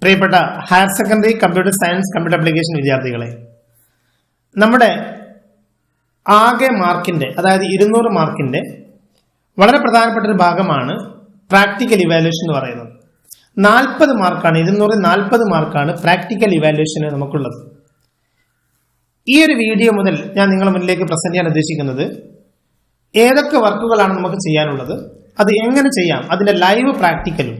പ്രിയപ്പെട്ട higher secondary computer science computer application വിദ്യാർത്ഥികളെ, നമ്മുടെ ആകെ മാർക്കിന്റെ അതായത് 200 മാർക്കിന്റെ വളരെ പ്രധാനപ്പെട്ട ഒരു ഭാഗമാണ് പ്രാക്ടിക്കൽ ഇവാലുവേഷൻ എന്ന് പറയുന്നത്. 40 മാർക്കാണ്, 240 മാർക്കാണ് പ്രാക്ടിക്കൽ ഇവാലുവേഷന് നമുക്കുള്ളത്. ഈ ഒരു വീഡിയോ മുതൽ ഞാൻ നിങ്ങളുടെ മുന്നിലേക്ക് പ്രസന്റ് ചെയ്യാൻ ഉദ്ദേശിക്കുന്നത് ഏതൊക്കെ വർക്കുകളാണ് നമുക്ക് ചെയ്യാനുള്ളത്, അത് എങ്ങനെ ചെയ്യാം, അതിന്റെ ലൈവ് പ്രാക്ടിക്കലും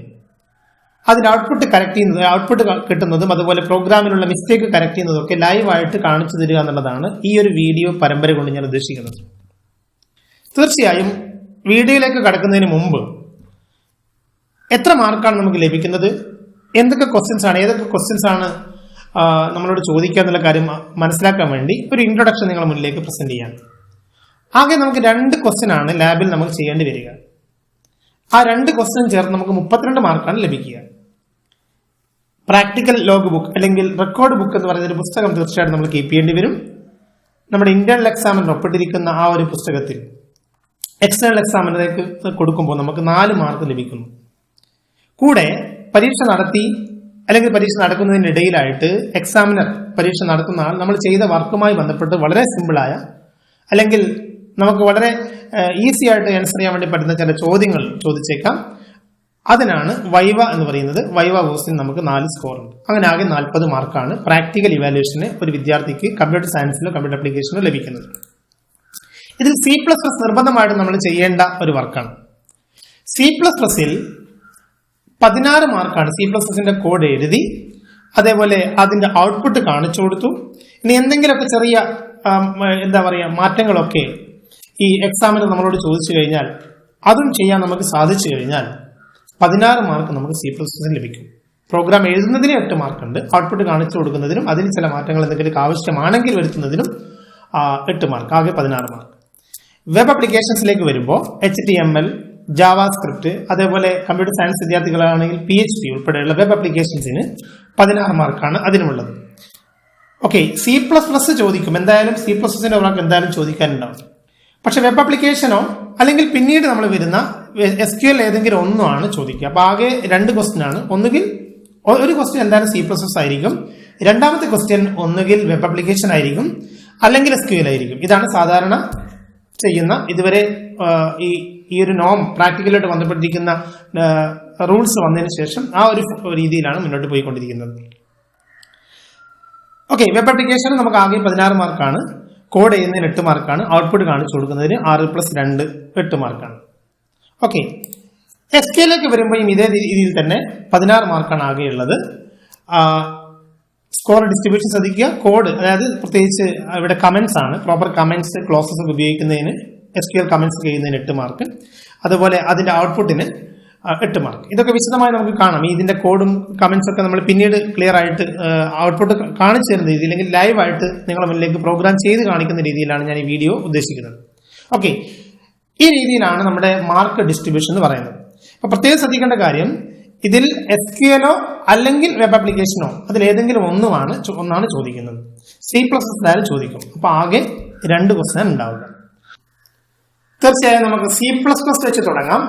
അതിന്റെ ഔട്ട്പുട്ട് കറക്റ്റ് ചെയ്യുന്നത്, ഔട്ട്പുട്ട് കിട്ടുന്നതും അതുപോലെ പ്രോഗ്രാമിലുള്ള മിസ്റ്റേക്ക് കറക്റ്റ് ചെയ്യുന്നതും ഒക്കെ ലൈവായിട്ട് കാണിച്ചു തരിക എന്നുള്ളതാണ് ഈ ഒരു വീഡിയോ പരമ്പര കൊണ്ട് ഞാൻ ഉദ്ദേശിക്കുന്നത്. തീർച്ചയായും വീഡിയോയിലേക്ക് കടക്കുന്നതിന് മുമ്പ് എത്ര മാർക്കാണ് നമുക്ക് ലഭിക്കുന്നത്, എന്തൊക്കെ ക്വസ്റ്റ്യൻസ് ആണ്, ഏതൊക്കെ ക്വസ്റ്റ്യൻസ് ആണ് നമ്മളോട് ചോദിക്കുക എന്നുള്ള കാര്യം മനസ്സിലാക്കാൻ വേണ്ടി ഒരു ഇൻട്രൊഡക്ഷൻ നിങ്ങളുടെ മുന്നിലേക്ക് പ്രസന്റ് ചെയ്യാം. ആകെ നമുക്ക് 2 ക്വസ്റ്റ്യൻ ആണ് ലാബിൽ നമുക്ക് ചെയ്യേണ്ടി വരിക. ആ 2 ക്വസ്റ്റ്യൻ ചേർന്ന് നമുക്ക് 32 മാർക്കാണ് ലഭിക്കുക. പ്രാക്ടിക്കൽ ലോഗ് ബുക്ക് അല്ലെങ്കിൽ റെക്കോർഡ് ബുക്ക് എന്ന് പറയുന്ന ഒരു പുസ്തകം തീർച്ചയായിട്ടും നമ്മൾ കീപ്പ് ചെയ്യേണ്ടി വരും. നമ്മുടെ ഇന്റേണൽ എക്സാമിന് ഒപ്പിട്ടിരിക്കുന്ന ആ ഒരു പുസ്തകത്തിൽ എക്സ്റ്റേണൽ എക്സാമിനേക്ക് കൊടുക്കുമ്പോൾ നമുക്ക് 4 മാർക്ക് ലഭിക്കുന്നു. കൂടെ പരീക്ഷ നടത്തി അല്ലെങ്കിൽ പരീക്ഷ നടക്കുന്നതിനിടയിലായിട്ട് എക്സാമിനർ പരീക്ഷ നടത്തുന്ന ആൾ നമ്മൾ ചെയ്ത വർക്കുമായി ബന്ധപ്പെട്ട് വളരെ സിമ്പിളായ അല്ലെങ്കിൽ നമുക്ക് വളരെ ഈസി ആയിട്ട് ആൻസർ ചെയ്യാൻ വേണ്ടി പറ്റുന്ന ചില ചോദ്യങ്ങൾ ചോദിച്ചേക്കാം. അതിനാണ് വൈവ എന്ന് പറയുന്നത്. വൈവ കോഴ്സിന് നമുക്ക് 4 സ്കോർ ഉണ്ട്. അങ്ങനെ ആകെ 40 മാർക്കാണ് പ്രാക്ടിക്കൽ ഇവാലുവേഷന് ഒരു വിദ്യാർത്ഥിക്ക് കമ്പ്യൂട്ടർ സയൻസിലോ കമ്പ്യൂട്ടർ ആപ്ലിക്കേഷനിലോ ലഭിക്കുന്നത്. ഇതിൽ C++ നിർബന്ധമായിട്ട് നമ്മൾ ചെയ്യേണ്ട ഒരു വർക്കാണ്. C++ൽ 16 മാർക്കാണ്. C++ന്റെ കോഡ് എഴുതി അതേപോലെ അതിന്റെ ഔട്ട്പുട്ട് കാണിച്ചു കൊടുത്തു. ഇനി എന്തെങ്കിലുമൊക്കെ ചെറിയ മാറ്റങ്ങളൊക്കെ ഈ എക്സാമിന് നമ്മളോട് ചോദിച്ചു കഴിഞ്ഞാൽ അതും ചെയ്യാൻ നമുക്ക് സാധിച്ചു കഴിഞ്ഞാൽ 16 മാർക്ക് നമുക്ക് C++ ലഭിക്കും. പ്രോഗ്രാം എഴുതുന്നതിന് 8 മാർക്കുണ്ട്, ഔട്ട്പുട്ട് കാണിച്ചു കൊടുക്കുന്നതിനും അതിന് ചില മാറ്റങ്ങൾ എന്തെങ്കിലും ആവശ്യമാണെങ്കിൽ വരുത്തുന്നതിനും 8 മാർക്ക്, ആകെ 16 മാർക്ക്. വെബ് ആപ്ലിക്കേഷൻസിലേക്ക് വരുമ്പോൾ HTML, ജാവാസ്ക്രിപ്റ്റ് അതേപോലെ കമ്പ്യൂട്ടർ സയൻസ് വിദ്യാർത്ഥികളാണെങ്കിൽ PHP ഉൾപ്പെടെയുള്ള വെബ് ആപ്ലിക്കേഷൻസിന് 16 മാർക്കാണ് അതിനുമുള്ളത്. ഓക്കെ, C++ ചോദിക്കും, എന്തായാലും C++ന്റെ വർക്ക് എന്തായാലും ചോദിക്കാനുണ്ടാവും. പക്ഷെ വെബ് ആപ്ലിക്കേഷനോ അല്ലെങ്കിൽ പിന്നീട് നമ്മൾ വരുന്ന SQL ഏതെങ്കിലും ഒന്നുമാണ് ചോദിക്കുക. അപ്പൊ ആകെ 2 ക്വസ്റ്റ്യൻ ആണ്. ഒന്നുകിൽ ഒരു ക്വസ്റ്റ്യൻ എന്തായാലും C++ ആയിരിക്കും, രണ്ടാമത്തെ ക്വസ്റ്റ്യൻ ഒന്നുകിൽ വെബ് ആപ്ലിക്കേഷൻ ആയിരിക്കും അല്ലെങ്കിൽ SQL ആയിരിക്കും. ഇതാണ് സാധാരണ ചെയ്യുന്ന ഇതുവരെ ഈ ഒരു നോം പ്രാക്ടിക്കലായിട്ട് ബന്ധപ്പെട്ടിരിക്കുന്ന റൂൾസ് വന്നതിന് ശേഷം ആ ഒരു രീതിയിലാണ് മുന്നോട്ട് പോയിക്കൊണ്ടിരിക്കുന്നത്. ഓക്കെ, വെബ് ആപ്ലിക്കേഷൻ നമുക്ക് ആകെ 16 മാർക്കാണ്, കോഡ് ചെയ്യുന്നതിന് 8 മാർക്കാണ്, ഔട്ട്പുട്ട് കാണിച്ചു കൊടുക്കുന്നതിന് 6+2 8 മാർക്കാണ്. ഓക്കെ, SQLിലേക്ക് വരുമ്പോഴും ഇതേ രീതിയിൽ തന്നെ 16 മാർക്കാണ് ആകെയുള്ളത്. സ്കോർ ഡിസ്ട്രിബ്യൂഷൻ ശ്രദ്ധിക്കുക. കോഡ് അതായത് പ്രത്യേകിച്ച് ഇവിടെ കമന്റ്സ് ആണ്, പ്രോപ്പർ കമന്റ്സ് ക്ലോസസ് ഒക്കെ ഉപയോഗിക്കുന്നതിന് SQL കമന്റ്സ് ചെയ്യുന്നതിന് 8 മാർക്ക്, അതുപോലെ അതിന്റെ ഔട്ട്പുട്ടിന് 8 മാർക്ക്. ഇതൊക്കെ വിശദമായി നമുക്ക് കാണാം. ഇതിന്റെ കോഡും കമന്റ്സ് ഒക്കെ നമ്മൾ പിന്നീട് ക്ലിയർ ആയിട്ട് ഔട്ട്പുട്ട് കാണിച്ചു തരുന്ന രീതി അല്ലെങ്കിൽ ലൈവായിട്ട് നിങ്ങളുടെ മുന്നിലേക്ക് പ്രോഗ്രാം ചെയ്ത് കാണിക്കുന്ന രീതിയിലാണ് ഞാൻ ഈ വീഡിയോ ഉദ്ദേശിക്കുന്നത്. ഓക്കെ, ഈ രീതിയിലാണ് നമ്മുടെ മാർക്ക് ഡിസ്ട്രിബ്യൂഷൻ എന്ന് പറയുന്നത്. അപ്പൊ പ്രത്യേകം ശ്രദ്ധിക്കേണ്ട കാര്യം, ഇതിൽ SQLോ അല്ലെങ്കിൽ വെബ് ആപ്ലിക്കേഷനോ അതിൽ ഏതെങ്കിലും ഒന്നാണ് ചോദിക്കുന്നത്. C++ ചോദിക്കും. അപ്പൊ ആകെ 2 ക്വസ്റ്റ്യൻ ഉണ്ടാവുക. തീർച്ചയായും നമുക്ക് C++ വെച്ച് തുടങ്ങാം.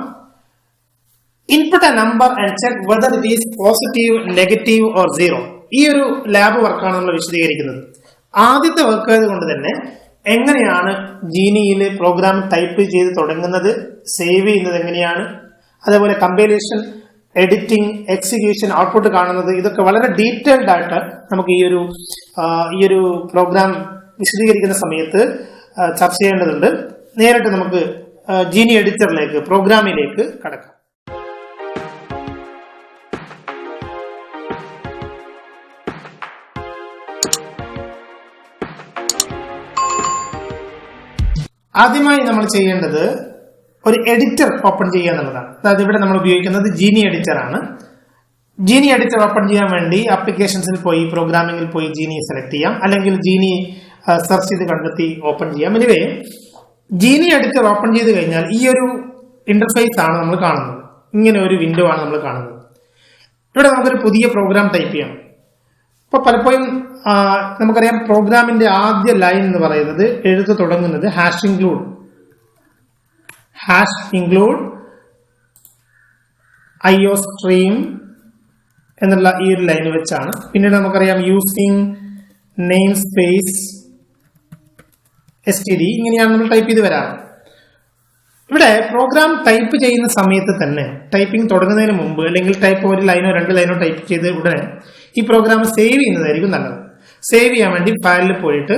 Input A number and check whether it is positive, negative or 0. ഈ ഒരു ലാബ് വർക്കാണ് നമ്മൾ വിശദീകരിക്കുന്നത്. ആദ്യത്തെ വർക്ക് കൊണ്ട് തന്നെ എങ്ങനെയാണ് ജീനിയിൽ പ്രോഗ്രാം ടൈപ്പ് ചെയ്ത് തുടങ്ങുന്നത്, സേവ് ചെയ്യുന്നത് എങ്ങനെയാണ്, അതേപോലെ കമ്പൈലേഷൻ, എഡിറ്റിംഗ്, എക്സിക്യൂഷൻ, ഔട്ട്പുട്ട് കാണുന്നത്, ഇതൊക്കെ വളരെ ഡീറ്റെയിൽഡ് ആയിട്ട് നമുക്ക് ഈ ഒരു പ്രോഗ്രാം വിശദീകരിക്കുന്ന സമയത്ത് ചർച്ച ചെയ്യേണ്ടതുണ്ട്. നേരിട്ട് നമുക്ക് ജീനി എഡിറ്ററിലേക്ക് പ്രോഗ്രാമിലേക്ക് കടക്കാം. ആദ്യമായി നമ്മൾ ചെയ്യേണ്ടത് ഒരു എഡിറ്റർ ഓപ്പൺ ചെയ്യുക എന്നുള്ളതാണ്. അതായത് ഇവിടെ നമ്മൾ ഉപയോഗിക്കുന്നത് ജീനി എഡിറ്റർ ആണ്. ജീനി എഡിറ്റർ ഓപ്പൺ ചെയ്യാൻ വേണ്ടി ആപ്ലിക്കേഷൻസിൽ പോയി പ്രോഗ്രാമിംഗിൽ പോയി ജീനി സെലക്ട് ചെയ്യാം, അല്ലെങ്കിൽ ജീനി സെർച്ച് ചെയ്ത് കണ്ടെത്തി ഓപ്പൺ ചെയ്യാം. എനിവേ, ജീനി എഡിറ്റർ ഓപ്പൺ ചെയ്ത് കഴിഞ്ഞാൽ ഈ ഒരു ഇന്റർഫേസ് ആണ് നമ്മൾ കാണുന്നത്. ഇങ്ങനെ ഒരു വിൻഡോ ആണ് നമ്മൾ കാണുന്നത്. ഇവിടെ നമുക്കൊരു പുതിയ പ്രോഗ്രാം ടൈപ്പ് ചെയ്യണം. അപ്പൊ പലപ്പോഴും നമുക്കറിയാം പ്രോഗ്രാമിന്റെ ആദ്യ ലൈൻ എന്ന് പറയുന്നത് എഴുത്ത് തുടങ്ങുന്നത് #include IOStream എന്നുള്ള ഈ ഒരു ലൈൻ വെച്ചാണ്. പിന്നീട് നമുക്കറിയാം യൂസിങ് നെയിം സ്പേസ് std ഇങ്ങനെയാണ് നമ്മൾ ടൈപ്പ് ചെയ്ത് വരാറ്. ഇവിടെ പ്രോഗ്രാം ടൈപ്പ് ചെയ്യുന്ന സമയത്ത് തന്നെ ടൈപ്പിംഗ് തുടങ്ങുന്നതിന് മുമ്പ് അല്ലെങ്കിൽ ടൈപ്പ് ഒരു ലൈനോ 2 ലൈനോ ടൈപ്പ് ചെയ്ത് ഉടനെ ഈ പ്രോഗ്രാം സേവ് ചെയ്യുന്നതായിരിക്കും നല്ലത്. സേവ് ചെയ്യാൻ വേണ്ടി ഫയലിൽ പോയിട്ട്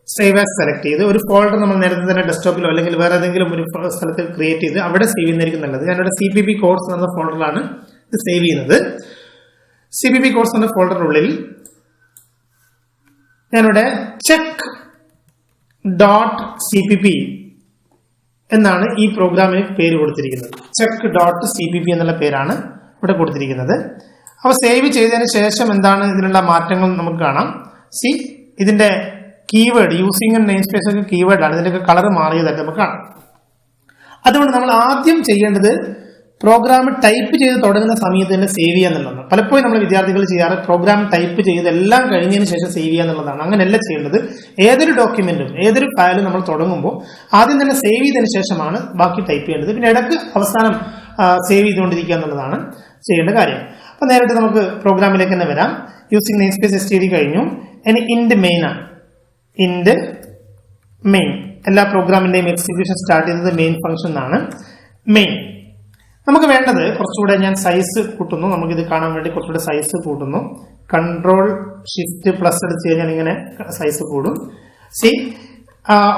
സേവ് ആസ് സെലക്ട് ചെയ്ത് ഒരു ഫോൾഡർ നമ്മൾ നേരത്തെ തന്നെ ഡെസ്ക്ടോപ്പിലോ അല്ലെങ്കിൽ വേറെ ഏതെങ്കിലും ഒരു സ്ഥലത്ത് ക്രിയേറ്റ് ചെയ്ത് അവിടെ സേവ് ചെയ്യുന്നതായിരിക്കും നല്ലത്. ഞാനിവിടെ CPP കോഡ്സ് എന്ന ഫോൾഡറിലാണ് ഇത് സേവ് ചെയ്യുന്നത്. CPP കോഡ്സ് എന്ന ഫോൾഡറിനുള്ളിൽ ഞാനിവിടെ check.cpp എന്നാണ് ഈ പ്രോഗ്രാമിന് പേര് കൊടുത്തിരിക്കുന്നത്. check.cpp എന്നുള്ള പേരാണ് ഇവിടെ കൊടുത്തിരിക്കുന്നത്. അപ്പോൾ സേവ് ചെയ്തതിന് ശേഷം എന്താണ് ഇതിനുള്ള മാറ്റങ്ങൾ നമുക്ക് കാണാം. ഇതിന്റെ കീവേഡ് യൂസിങ് നെയിം സ്പേസ് ഒക്കെ കീവേഡാണ്. ഇതിന്റെ കളർ മാറിയതായിട്ട് നമുക്ക് കാണാം. അതുകൊണ്ട് നമ്മൾ ആദ്യം ചെയ്യേണ്ടത് പ്രോഗ്രാം ടൈപ്പ് ചെയ്ത് തുടങ്ങുന്ന സമയത്ത് തന്നെ സേവ് ചെയ്യുക എന്നുള്ളതാണ്. പലപ്പോഴും നമ്മൾ വിദ്യാർത്ഥികൾ ചെയ്യാറ് പ്രോഗ്രാം ടൈപ്പ് ചെയ്ത് എല്ലാം കഴിഞ്ഞതിന് ശേഷം സേവ് ചെയ്യുക എന്നുള്ളതാണ്. അങ്ങനെയല്ല ചെയ്യേണ്ടത്. ഏതൊരു ഡോക്യുമെന്റും ഏതൊരു ഫയലും നമ്മൾ തുടങ്ങുമ്പോൾ ആദ്യം തന്നെ സേവ് ചെയ്തതിന് ശേഷമാണ് ബാക്കി ടൈപ്പ് ചെയ്യേണ്ടത്. പിന്നെ ഇടയ്ക്ക് അവസാനം സേവ് ചെയ്തുകൊണ്ടിരിക്കുക എന്നുള്ളതാണ് ചെയ്യേണ്ട കാര്യം. അപ്പൊ നേരിട്ട് നമുക്ക് പ്രോഗ്രാമിലേക്ക് തന്നെ വരാം. യൂസിങ് നെയിം സ്പേസ് std കഴിഞ്ഞു. ഇനി ഇൻഡ് മെയിൻ ആണ്. ഇൻഡ് മെയിൻ എല്ലാ പ്രോഗ്രാമിന്റെയും എക്സിക്യൂഷൻ സ്റ്റാർട്ട് ചെയ്യുന്നത് മെയിൻ ഫംഗ്ഷൻ എന്നാണ്. മെയിൻ നമുക്ക് വേണ്ടത് കുറച്ചുകൂടെ ഞാൻ സൈസ് കൂട്ടുന്നു. നമുക്കിത് കാണാൻ വേണ്ടി കുറച്ചുകൂടെ സൈസ് കൂട്ടുന്നു. Ctrl+Shift+ അടിച്ച് കഴിഞ്ഞാൽ ഇങ്ങനെ സൈസ് കൂടും.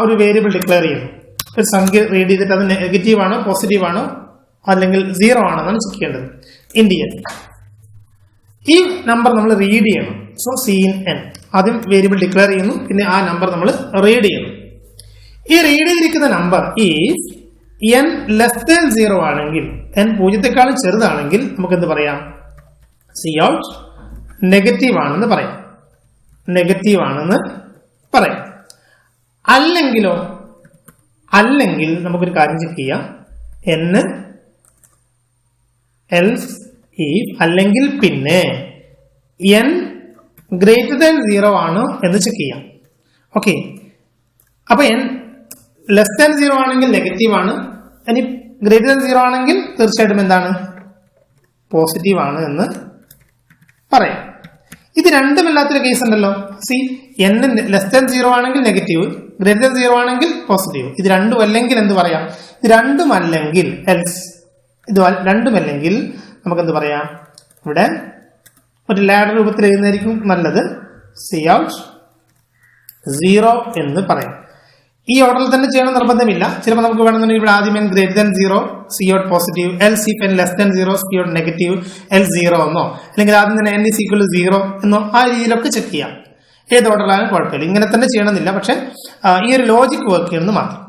ഒരു വേരിയബിൾ ഡിക്ലെയർ ചെയ്യുന്നു. ഒരു സംഖ്യ റീഡ് ചെയ്തിട്ട് അത് നെഗറ്റീവ് ആണോ പോസിറ്റീവ് ആണോ അല്ലെങ്കിൽ 0 ആണോ എന്നാണ് ചെക്ക് ചെയ്യേണ്ടത്. ഇന്ത്യൻ ഈ നമ്പർ നമ്മൾ റീഡ് ചെയ്യണം. സോ cin ആദ്യം വേരിയബിൾ ഡിക്ലെയർ ചെയ്യുന്നു. പിന്നെ ആ നമ്പർ നമ്മൾ റീഡ് ചെയ്യുന്നു. ഈ റീഡ് ചെയ്തിരിക്കുന്ന നമ്പർ ഈസ് n <0 ആണെങ്കിൽ n 0 ചെറുതാണെങ്കിൽ നമുക്ക് എന്ത് പറയാം? cout നെഗറ്റീവ് ആണെന്ന് പറയാം. നെഗറ്റീവ് ആണെന്ന് പറയാം. അല്ലെങ്കിലോ അല്ലെങ്കിൽ നമുക്കൊരു കാര്യം ചെക്ക് ചെയ്യാം. n else if അല്ലെങ്കിൽ പിന്നെ n <0 ആണോ എന്ന് ചെക്ക് ചെയ്യാം. ഓക്കെ, അപ്പൊ n <0 ആണെങ്കിൽ നെഗറ്റീവ് ആണ്. ഇനി <0 ആണെങ്കിൽ തീർച്ചയായിട്ടും എന്താണ്? പോസിറ്റീവ് ആണ് എന്ന് പറയാം. ഇത് രണ്ടുമില്ലാത്തൊരു കേസ് ഉണ്ടല്ലോ. n <0 ആണെങ്കിൽ നെഗറ്റീവ്, <0 ആണെങ്കിൽ പോസിറ്റീവ്. ഇത് രണ്ടും അല്ലെങ്കിൽ എന്ത് പറയാം? ഇത് രണ്ടും അല്ലെങ്കിൽ എൽസ്, ഇത് രണ്ടുമല്ലെങ്കിൽ നമുക്ക് എന്ത് പറയാം? ഇവിടെ ഒരു ലാഡർ രൂപത്തിൽ എഴുതുന്നതായിരിക്കും നല്ലത്. cout 0 എന്ന് പറയാം. ഈ ഓർഡറിൽ തന്നെ ചെയ്യണം നിർബന്ധമില്ല. ചിലപ്പോൾ നമുക്ക് വേണമെന്നുണ്ടെങ്കിൽ ഇവിടെ ആദ്യം n <0 cout positive, else if n <0 cout negative, else 0 എന്നോ അല്ലെങ്കിൽ ആദ്യം തന്നെ n is equal to 0 എന്നോ ആ രീതിയിലൊക്കെ ചെക്ക് ചെയ്യാം. ഏത് ഓർഡറിലായാലും കുഴപ്പമില്ല. ഇങ്ങനെ തന്നെ ചെയ്യണമെന്നില്ല. പക്ഷെ ഈ ഒരു ലോജിക് വർക്ക് ചെയ്യണമെന്ന് മാത്രം.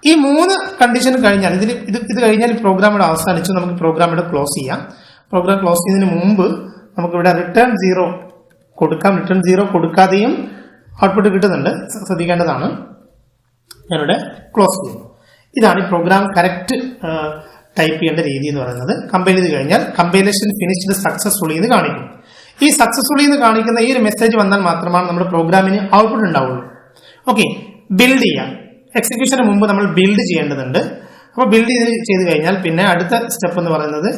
ഈ 3 കണ്ടീഷൻ കഴിഞ്ഞാൽ ഇത് കഴിഞ്ഞാൽ പ്രോഗ്രാം ഇവിടെ അവസാനിച്ചു. നമുക്ക് പ്രോഗ്രാം ഇവിടെ ക്ലോസ് ചെയ്യാം. പ്രോഗ്രാം ക്ലോസ് ചെയ്യുന്നതിന് മുമ്പ് നമുക്ക് ഇവിടെ റിട്ടേൺ 0 കൊടുക്കാം. റിട്ടേൺ 0 കൊടുക്കാതെയും ഔട്ട്പുട്ട് കിട്ടുന്നുണ്ട്, ശ്രദ്ധിക്കേണ്ടതാണ്. ഞാനിവിടെ ക്ലോസ് ചെയ്യുന്നു. ഇതാണ് ഈ പ്രോഗ്രാം കറക്റ്റ് ടൈപ്പ് ചെയ്യേണ്ട രീതി എന്ന് പറയുന്നത്. കമ്പൈൽ ചെയ്ത് കഴിഞ്ഞാൽ കമ്പൈലേഷൻ ഫിനിഷ്ഡ് സക്സസ്ഫുള്ളി എന്ന് കാണിക്കും. ഈ സക്സസ്ഫുള്ളി എന്ന് കാണിക്കുന്ന ഈ ഒരു മെസ്സേജ് വന്നാൽ മാത്രമാണ് നമ്മുടെ പ്രോഗ്രാമിന് ഔട്ട്പുട്ട് ഉണ്ടാവുള്ളൂ. ഓക്കെ, ബിൽഡ് ചെയ്യാം. എക്സിക്യൂഷന് മുമ്പ് നമ്മൾ ബിൽഡ് ചെയ്യേണ്ടതുണ്ട്. അപ്പോൾ ബിൽഡ് ചെയ്ത് കഴിഞ്ഞാൽ പിന്നെ അടുത്ത സ്റ്റെപ്പ് എന്ന് പറയുന്നത്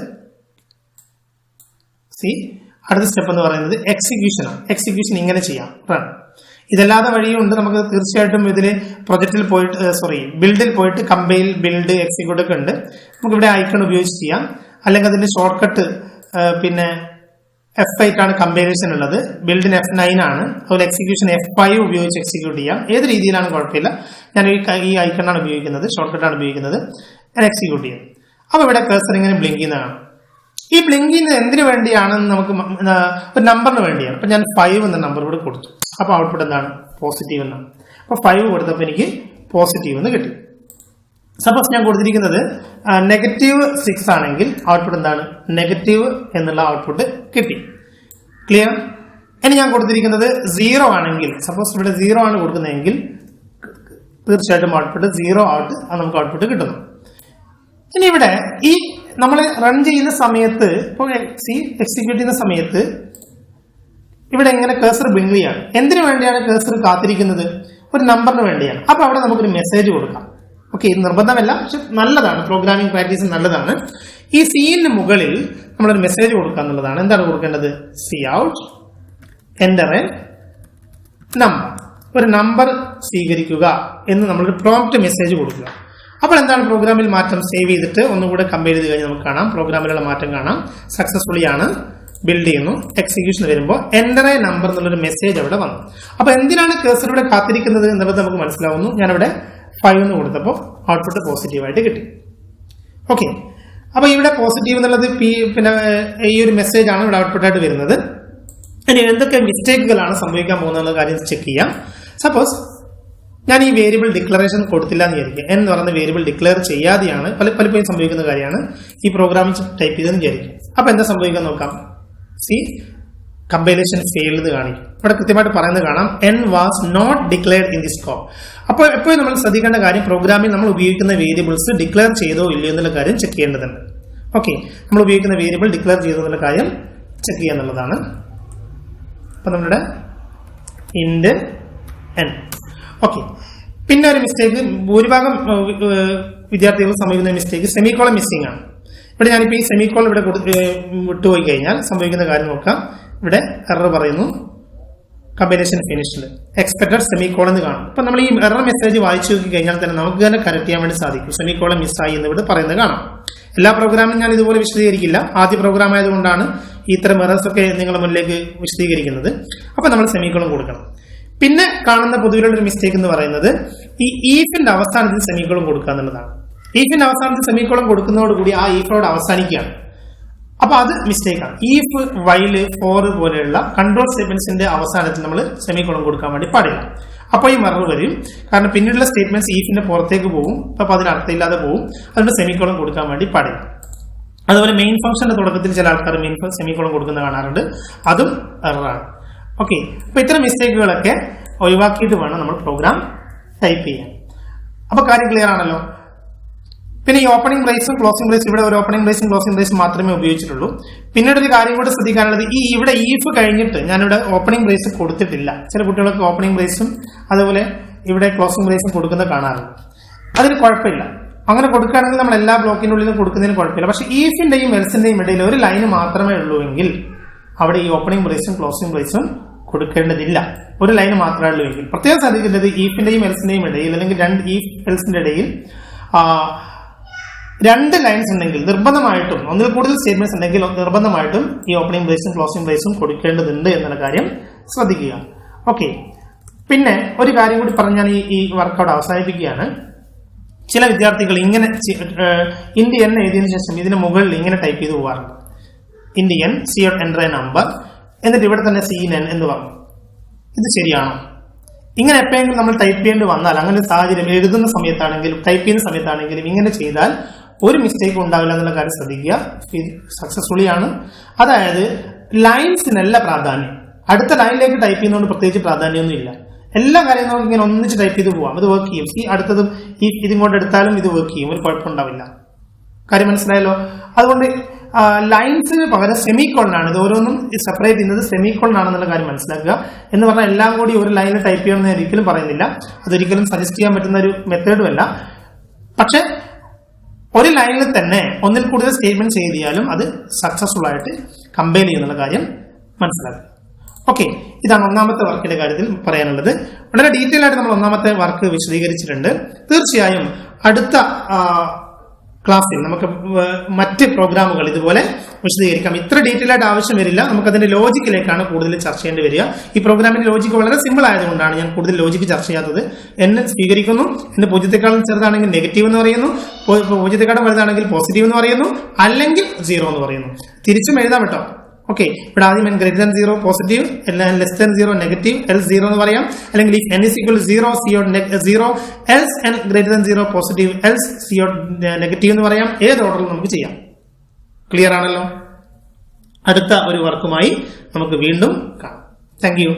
എക്സിക്യൂഷനാണ്. എക്സിക്യൂഷൻ ഇങ്ങനെ ചെയ്യാം, റൺ. ഇതല്ലാതെ വഴിയുണ്ട്. നമുക്ക് തീർച്ചയായിട്ടും ഇതിൽ പ്രൊജക്റ്റിൽ പോയിട്ട് ബിൽഡിൽ പോയിട്ട് കമ്പൈൽ, ബിൽഡ്, എക്സിക്യൂട്ട് ഒക്കെ ഉണ്ട്. നമുക്ക് ഇവിടെ ഐക്കൺ ഉപയോഗിച്ച് ചെയ്യാം. അല്ലെങ്കിൽ അതിന്റെ ഷോർട്ട് കട്ട് പിന്നെ F8 ആണ് കമ്പൈലേഷൻ ഉള്ളത്. ബിൽഡിന് F9 ആണ്. അതുപോലെ എക്സിക്യൂഷൻ F5 ഉപയോഗിച്ച് എക്സിക്യൂട്ട് ചെയ്യാം. ഏത് രീതിയിലാണ് കുഴപ്പമില്ല. ഞാൻ ഈ ഐക്കണാണ് ഉപയോഗിക്കുന്നത്, ഷോർട്ട് കട്ടാണ് ഉപയോഗിക്കുന്നത്. ഞാൻ എക്സിക്യൂട്ട് ചെയ്യാം. അപ്പൊ ഇവിടെ കഴ്സർ ഇങ്ങനെ ബ്ലിങ്ക് ചെയ്യുന്നതാണ്. ഈ ബ്ലിങ്ക് ചെയ്യുന്നത് എന്തിനു വേണ്ടിയാണെന്ന് നമുക്ക് ഒരു നമ്പറിന് വേണ്ടിയാണ്. അപ്പൊ ഞാൻ 5 എന്ന നമ്പർ ഇവിടെ കൊടുത്തു. അപ്പൊ ഔട്ട്പുട്ട് എന്താണ്? പോസിറ്റീവ് എന്നാണ്. അപ്പൊ 5 കൊടുത്തപ്പോൾ എനിക്ക് പോസിറ്റീവ് എന്ന് കിട്ടി. സപ്പോസ് ഞാൻ കൊടുത്തിരിക്കുന്നത് -6 ആണെങ്കിൽ ഔട്ട്പുട്ട് എന്താണ്? നെഗറ്റീവ് എന്നുള്ള ഔട്ട്പുട്ട് കിട്ടി. ക്ലിയർ? ഇനി ഞാൻ കൊടുത്തിരിക്കുന്നത് 0 ആണെങ്കിൽ, സപ്പോസ് ഇവിടെ 0 ആണ് കൊടുക്കുന്നതെങ്കിൽ തീർച്ചയായിട്ടും ഔട്ട്പുട്ട് 0 ആയിട്ട് നമുക്ക് ഔട്ട്പുട്ട് കിട്ടുന്നു. ഇനി ഇവിടെ ഈ നമ്മൾ റൺ ചെയ്യുന്ന സമയത്ത്, ഇപ്പോൾ എക്സിക്യൂട്ട് ചെയ്യുന്ന സമയത്ത് ഇവിടെ എങ്ങനെ കേസർ ബ്ലിങ്ക് ചെയ്യാണ്? എന്തിനു വേണ്ടിയാണ് കേസർ കാത്തിരിക്കുന്നത്? ഒരു നമ്പറിന് വേണ്ടിയാണ്. അപ്പൊ അവിടെ നമുക്കൊരു മെസ്സേജ് കൊടുക്കാം. ഓക്കെ, ഇത് നിർബന്ധമല്ല, പക്ഷെ നല്ലതാണ്. പ്രോഗ്രാമിംഗ് പ്രാക്ടീസ് നല്ലതാണ്. ഈ സിന് മുകളിൽ നമ്മളൊരു മെസ്സേജ് കൊടുക്കുക എന്നുള്ളതാണ്. എന്താണ് കൊടുക്കേണ്ടത്? C out enter A number, ഒരു നമ്പർ സ്വീകരിക്കുക എന്ന് നമ്മളൊരു പ്രോംപ്റ്റ് മെസ്സേജ് കൊടുക്കുക. അപ്പോൾ എന്താണ് പ്രോഗ്രാമിൽ മാറ്റം? സേവ് ചെയ്തിട്ട് ഒന്നുകൂടെ കമ്പയർ ചെയ്ത് കഴിഞ്ഞാൽ നമുക്ക് കാണാം പ്രോഗ്രാമിലുള്ള മാറ്റം കാണാം. സക്സസ്ഫുള്ളി ആണ് ബിൽഡ് ചെയ്യുന്നു. എക്സിക്യൂഷൻ വരുമ്പോൾ എന്റർ എ നമ്പർ എന്നുള്ളൊരു മെസ്സേജ് അവിടെ വന്നു. അപ്പൊ എന്തിനാണ് കഴ്സർ ഇവിടെ കാത്തിരിക്കുന്നത് എന്നുള്ളത് നമുക്ക് മനസ്സിലാവുന്നു. ഞാനിവിടെ 5 എന്ന് കൊടുത്തപ്പോൾ ഔട്ട്പുട്ട് പോസിറ്റീവായിട്ട് കിട്ടി. ഓക്കെ, അപ്പൊ ഇവിടെ പോസിറ്റീവ് എന്നുള്ളത് പിന്നെ ഈ ഒരു മെസ്സേജ് ആണ് ഇവിടെ ഔട്ട്പുട്ടായിട്ട് വരുന്നത്. ഇനി എന്തൊക്കെ മിസ്റ്റേക്കുകളാണ് സംഭവിക്കാൻ പോകുന്ന കാര്യം ചെക്ക് ചെയ്യാം. സപ്പോസ് ഞാൻ ഈ വേരിയബിൾ ഡിക്ലറേഷൻ കൊടുത്തില്ല എന്ന് വിചാരിക്കുക. എന്ന് പറയുന്ന വേരിയബിൾ ഡിക്ലെയർ ചെയ്യാതെയാണ് പലപ്പോഴും സംഭവിക്കുന്ന കാര്യമാണ്. ഈ പ്രോഗ്രാമിൽ ടൈപ്പ് ചെയ്തെന്ന് വിചാരിക്കും. അപ്പൊ എന്താ സംഭവിക്കാൻ നോക്കാം. സി കമ്പൈലേഷൻ ഫെയിൽഡ് കാണിക്കും. ഇവിടെ കൃത്യമായിട്ട് പറയുന്നത് കാണാം, n was not declared in the scope. അപ്പോൾ എപ്പോഴും നമ്മൾ ശ്രദ്ധിക്കേണ്ട കാര്യം പ്രോഗ്രാമിൽ നമ്മൾ ഉപയോഗിക്കുന്ന വേരിയബിൾസ് ഡിക്ലെയർ ചെയ്തോ ഇല്ലയോ എന്നുള്ള കാര്യം ചെക്ക് ചെയ്യേണ്ടതുണ്ട്. ഓക്കെ, നമ്മൾ ഉപയോഗിക്കുന്ന വേരിയബിൾ ഡിക്ലെയർ ചെയ്തോ എന്നുള്ള കാര്യം ചെക്ക് ചെയ്യുക എന്നുള്ളതാണ്. അപ്പൊ നമ്മുടെ ഇൻഡ് n. ഓക്കെ, പിന്നെ ഒരു മിസ്റ്റേക്ക് ഭൂരിഭാഗം വിദ്യാർത്ഥികൾ സംഭവിക്കുന്ന മിസ്റ്റേക്ക് സെമിക്കോളൻ മിസ്സിംഗ് ആണ്. ഇവിടെ ഞാനിപ്പോൾ ഈ സെമിക്കോളൻ ഇവിടെ വിട്ടുപോയി കഴിഞ്ഞാൽ സംഭവിക്കുന്ന കാര്യം നോക്കാം. ഇവിടെ എറർ പറയുന്നു കമ്പൈലേഷൻ ഫിനിഷ്ഡ് എക്സ്പെക്ടഡ് സെമിക്കോളൻ എന്ന് കാണും. അപ്പൊ നമ്മൾ ഈ എറർ മെസ്സേജ് വായിച്ചു നോക്കി കഴിഞ്ഞാൽ തന്നെ നമുക്ക് തന്നെ കറക്റ്റ് ചെയ്യാൻ വേണ്ടി സാധിക്കും. സെമിക്കോളൻ മിസ്സായി എന്ന് ഇവിടെ പറയുന്നത് കാണാം. എല്ലാ പ്രോഗ്രാമും ഞാൻ ഇതുപോലെ വിശദീകരിക്കില്ല. ആദ്യ പ്രോഗ്രാം ആയതുകൊണ്ടാണ് ഇത്തരം എറേഴ്സ് ഒക്കെ നിങ്ങളുടെ മുന്നിലേക്ക് വിശദീകരിക്കുന്നത്. അപ്പൊ നമ്മൾ സെമിക്കോളൻ കൊടുക്കണം. പിന്നെ കാണുന്ന പൊതുവിലുള്ള ഒരു മിസ്റ്റേക്ക് എന്ന് പറയുന്നത് ഈ ഈഫിന്റെ അവസാനത്തിൽ സെമിക്കോളൻ കൊടുക്കുക എന്നുള്ളതാണ്. ഈഫിന്റെ അവസാനത്തിൽ സെമിക്കോളൻ കൊടുക്കുന്നതോടുകൂടി ആ ഈഫോട് അവസാനിക്കുകയാണ്. അപ്പൊ അത് മിസ്റ്റേക്കാണ്. ഈഫ്, വൈല്, ഫോർ പോലെയുള്ള കൺട്രോൾ സ്റ്റേറ്റ്മെന്റ്സിന്റെ അവസാനത്തിൽ നമ്മൾ സെമിക്കോളൻ കൊടുക്കാൻ വേണ്ടി പാടില്ല. അപ്പൊ ഈ എറർ വരും. കാരണം പിന്നീടുള്ള സ്റ്റേറ്റ്മെന്റ്സ് ഈഫിന്റെ പുറത്തേക്ക് പോകും. അപ്പൊ അതിന് അർത്ഥമില്ലാതെ പോകും. അതുകൊണ്ട് സെമിക്കോളൻ കൊടുക്കാൻ വേണ്ടി പാടില്ല. അതുപോലെ മെയിൻ ഫംഗ്ഷന്റെ തുടക്കത്തിൽ ചില ആൾക്കാർ മെയിൻ സെമിക്കോളൻ കൊടുക്കുന്ന കാണാറുണ്ട്. അതും എററാണ്. ഓക്കെ, അപ്പൊ ഇത്തരം മിസ്റ്റേക്കുകളൊക്കെ ഒഴിവാക്കിയിട്ട് വേണം നമ്മൾ പ്രോഗ്രാം ടൈപ്പ് ചെയ്യാൻ. അപ്പൊ കാര്യം ക്ലിയർ ആണല്ലോ. പിന്നെ ഈ ഓപ്പണിംഗ് ബ്രേസും ക്ലോസിംഗ് ബ്രേസും ഇവിടെ ഒരു ഓപ്പണിംഗ് ബ്രേസും ക്ലോസിംഗ് ബ്രേസും മാത്രമേ ഉപയോഗിച്ചിട്ടുള്ളൂ. പിന്നീട് ഒരു കാര്യം കൂടെ ശ്രദ്ധിക്കാനുള്ളത്, ഈ ഇവിടെ ഈഫ് കഴിഞ്ഞിട്ട് ഞാനിവിടെ ഓപ്പണിംഗ് ബ്രേസ് കൊടുത്തിട്ടില്ല. ചില കുട്ടികൾക്ക് ഓപ്പണിംഗ് ബ്രേസും അതുപോലെ ഇവിടെ ക്ലോസിംഗ് ബ്രേസും കൊടുക്കുന്നത് കാണാറുണ്ട്. അതിന് കുഴപ്പമില്ല. അങ്ങനെ കൊടുക്കുകയാണെങ്കിൽ നമ്മൾ എല്ലാ ബ്ലോക്കിന്റെ ഉള്ളിലും കൊടുക്കുന്നതിന് കുഴപ്പമില്ല. പക്ഷെ ഈഫിന്റെയും എൽസിന്റെയും ഇടയിൽ ഒരു ലൈന് മാത്രമേ ഉള്ളൂ എങ്കിൽ അവിടെ ഈ ഓപ്പണിംഗ് ബ്രേസും ക്ലോസിംഗ് ബ്രേസും കൊടുക്കേണ്ടതില്ല. ഒരു ലൈന് മാത്രമേ ഉള്ളൂ എങ്കിൽ പ്രത്യേകം ശ്രദ്ധിക്കേണ്ടത് ഈഫിന്റെയും എൽസിന്റെയും ഇടയിൽ അല്ലെങ്കിൽ രണ്ട് ഈഫ് എൽസിന്റെ ഇടയിൽ 2 ലൈൻസ് ഉണ്ടെങ്കിൽ നിർബന്ധമായിട്ടും, ഒന്നിൽ കൂടുതൽ സ്റ്റേറ്റ്മെന്റ്സ് ഉണ്ടെങ്കിൽ നിർബന്ധമായിട്ടും ഈ ഓപ്പണിംഗ് ബ്രേസും ക്ലോസിംഗ് ബ്രേസും കൊടുക്കേണ്ടതുണ്ട് എന്നുള്ള കാര്യം ശ്രദ്ധിക്കുക. ഓക്കെ, പിന്നെ ഒരു കാര്യം കൂടി പറഞ്ഞാൽ ഈ വർക്കൗട്ട് അവസാനിപ്പിക്കുകയാണ്. ചില വിദ്യാർത്ഥികൾ ഇങ്ങനെ ഇന്ത്യ എൻ എഴുതിയതിനു ശേഷം ഇതിന് മുകളിൽ ഇങ്ങനെ ടൈപ്പ് ചെയ്ത് പോകാറുണ്ട്. Indian C enter A number എന്നിട്ട് ഇവിടെ തന്നെ CNN എന്ന് പറഞ്ഞു. ഇത് ശരിയാണോ? ഇങ്ങനെ എപ്പോഴെങ്കിലും നമ്മൾ ടൈപ്പ് ചെയ്യേണ്ടി വന്നാൽ, അങ്ങനെ ഒരു സാഹചര്യം എഴുതുന്ന സമയത്താണെങ്കിലും ടൈപ്പ് ചെയ്യുന്ന സമയത്താണെങ്കിലും ഇങ്ങനെ ചെയ്താൽ ഒരു മിസ്റ്റേക്ക് ഉണ്ടാവില്ല എന്നുള്ള കാര്യം ശ്രദ്ധിക്കുക. സക്സസ്ഫുള്ളി ആണ്. അതായത് ലൈൻസിനല്ല പ്രാധാന്യം. അടുത്ത ലൈനിലേക്ക് ടൈപ്പ് ചെയ്യുന്നതുകൊണ്ട് പ്രത്യേകിച്ച് പ്രാധാന്യമൊന്നും ഇല്ല. എല്ലാ കാര്യവും നമുക്ക് ഇങ്ങനെ ഒന്നിച്ച് ടൈപ്പ് ചെയ്ത് പോവാം. അത് വർക്ക് ചെയ്യും. ഈ അടുത്തതും ഇതിങ്ങോട്ട് എടുത്താലും ഇത് വർക്ക് ചെയ്യും. ഒരു കുഴപ്പമുണ്ടാവില്ല. കാര്യം മനസ്സിലായല്ലോ. അതുകൊണ്ട് ലൈൻസിന് പകരം സെമിക്കോളനാണ്. ഇത് ഓരോന്നും സെപ്പറേറ്റ് ചെയ്യുന്നത് സെമിക്കോളൻ ആണെന്നുള്ള കാര്യം മനസ്സിലാക്കുക. എന്ന് പറഞ്ഞാൽ എല്ലാം കൂടി ഒരു ലൈനിൽ ടൈപ്പ് ചെയ്യണമെന്ന് ഞാൻ ഒരിക്കലും പറയുന്നില്ല. അതൊരിക്കലും സജസ്റ്റ് ചെയ്യാൻ പറ്റുന്ന ഒരു മെത്തേഡും അല്ല. പക്ഷെ ഒരു ലൈനിൽ തന്നെ ഒന്നിൽ കൂടുതൽ സ്റ്റേറ്റ്മെന്റ് ചെയ്താലും അത് സക്സസ്ഫുൾ ആയിട്ട് കമ്പൈൽ ചെയ്യുന്നുള്ള കാര്യം മനസ്സിലാക്കുക. ഓക്കെ, ഇതാണ് ഒന്നാമത്തെ വർക്കിന്റെ കാര്യത്തിൽ പറയാനുള്ളത്. വളരെ ഡീറ്റെയിൽ ആയിട്ട് നമ്മൾ ഒന്നാമത്തെ വർക്ക് വിശദീകരിച്ചിട്ടുണ്ട്. തീർച്ചയായും അടുത്ത ക്ലാസ്സിൽ നമുക്ക് മറ്റ് പ്രോഗ്രാമുകൾ ഇതുപോലെ വിശദീകരിക്കാം. ഇത്ര ഡീറ്റെയിൽ ആയിട്ട് ആവശ്യം വരില്ല. നമുക്ക് അതിന്റെ ലോജിക്കിലേക്കാണ് കൂടുതൽ ചർച്ച ചെയ്യേണ്ടി വരിക. ഈ പ്രോഗ്രാമിന്റെ ലോജിക്ക് വളരെ സിമ്പിൾ ആയതുകൊണ്ടാണ് ഞാൻ കൂടുതൽ ലോജിക്ക് ചർച്ച ചെയ്യാത്തത്. എന്നെ സ്വീകരിക്കുന്നു, എന്റെ 0 ചെറുതാണെങ്കിൽ നെഗറ്റീവ് എന്ന് പറയുന്നു, 0 വലുതാണെങ്കിൽ പോസിറ്റീവ് എന്ന് പറയുന്നു, അല്ലെങ്കിൽ 0 എന്ന് പറയുന്നു. തിരിച്ചും എഴുതാം കേട്ടോ. ഓക്കെ, ഇവിടെ ആദ്യം n > 0 positive, n < 0 negative, else 0 എന്ന് പറയാം. അല്ലെങ്കിൽ if n = 0 0 else n > 0 positive, else negative എന്ന് പറയാം. ഏത് ഓർഡറിൽ നമുക്ക് ചെയ്യാം. ക്ലിയർ ആണല്ലോ. അടുത്ത ഒരു വർക്കുമായി നമുക്ക് വീണ്ടും കാണാം. Thank you.